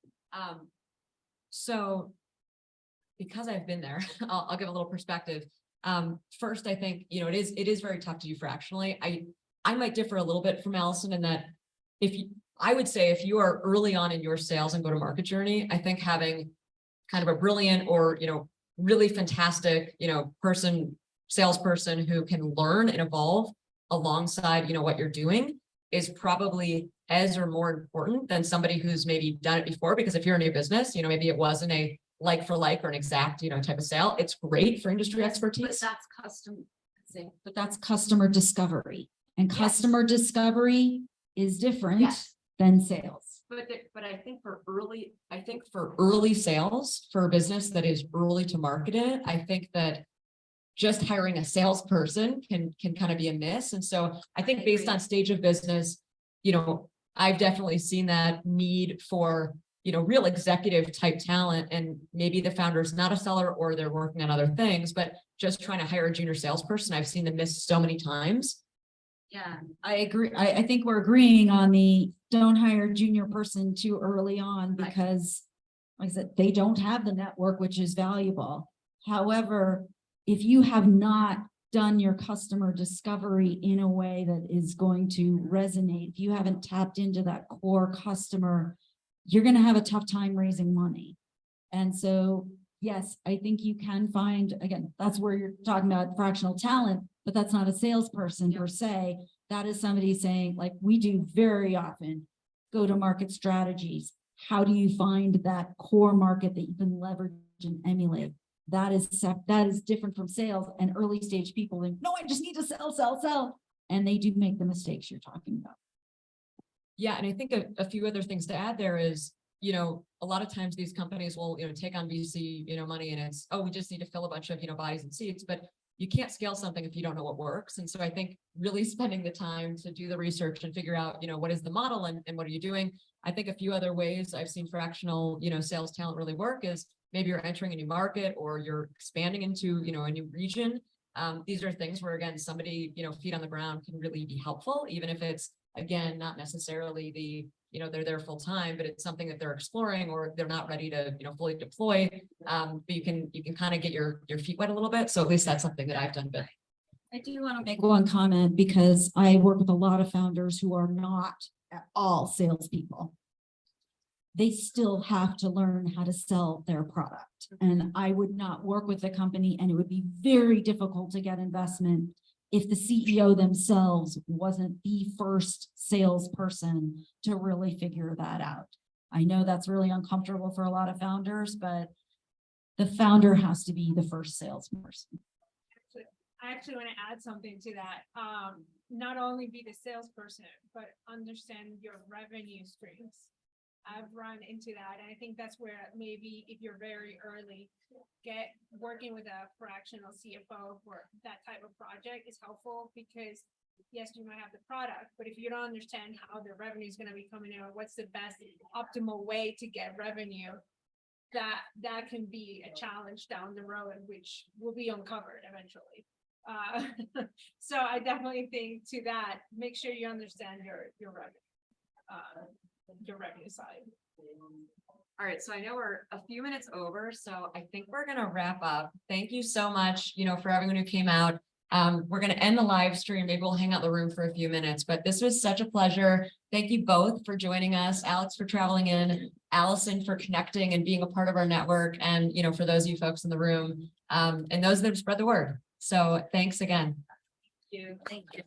So because I've been there, I'll give a little perspective. First, I think, it is very tough to do fractionally. I might differ a little bit from Alison in that I would say if you are early on in your sales and go-to-market journey, I think having kind of a brilliant or, really fantastic, salesperson who can learn and evolve alongside, what you're doing is probably as or more important than somebody who's maybe done it before. Because if you're a new business, maybe it wasn't a like for like or an exact, type of sale. It's great for industry expertise. But that's customer discovery, and customer discovery is different than sales. But I think for early sales, for a business that is early to market it, I think that just hiring a salesperson can kind of be a miss. And so I think based on stage of business, I've definitely seen that need for, real executive type talent, and maybe the founder is not a seller or they're working on other things, but just trying to hire a junior salesperson. I've seen them miss so many times. Yeah, I agree. I think we're agreeing on the don't hire a junior person too early on, because like I said, they don't have the network, which is valuable. However, if you have not done your customer discovery in a way that is going to resonate, if you haven't tapped into that core customer, you're going to have a tough time raising money. And so, yes, I think you can find, again, that's where you're talking about fractional talent, but that's not a salesperson per se. That is somebody saying, like we do very often, go-to-market strategies. How do you find that core market that you can leverage and emulate? That is different from sales, and early stage people think, no, I just need to sell. And they do make the mistakes you're talking about. Yeah. And I think a few other things to add there is, a lot of times these companies will, take on VC, money, and it's, we just need to fill a bunch of, bodies and seats, but you can't scale something if you don't know what works. And so I think really spending the time to do the research and figure out, what is the model and what are you doing? I think a few other ways I've seen fractional, sales talent really work is maybe you're entering a new market or you're expanding into, a new region. These are things where, again, somebody, feet on the ground can really be helpful, even if it's, again, not necessarily they're there full time, but it's something that they're exploring or they're not ready to, fully deploy. But you can kind of get your feet wet a little bit. So at least that's something that I've done. But I do want to make one comment because I work with a lot of founders who are not at all salespeople. They still have to learn how to sell their product. And I would not work with the company, and it would be very difficult to get investment if the CEO themselves wasn't the first salesperson to really figure that out. I know that's really uncomfortable for a lot of founders, but the founder has to be the first salesperson. I actually want to add something to that. Not only be the salesperson, but understand your revenue streams. I've run into that. And I think that's where maybe if you're very early, working with a fractional CFO for that type of project is helpful, because yes, you might have the product, but if you don't understand how the revenue is going to be coming in, or what's the best optimal way to get revenue, that can be a challenge down the road, which will be uncovered eventually. So I definitely think to that, make sure you understand your revenue side. all right, so I know we're a few minutes over, so I think we're gonna wrap up. Thank you so much, for everyone who came out. We're gonna end the live stream. Maybe we'll hang out in the room for a few minutes, but this was such a pleasure. Thank you both for joining us. Alex for traveling in, Alison for connecting and being a part of our network, and for those of you folks in the room, and those that have spread the word. So thanks again. Thank you.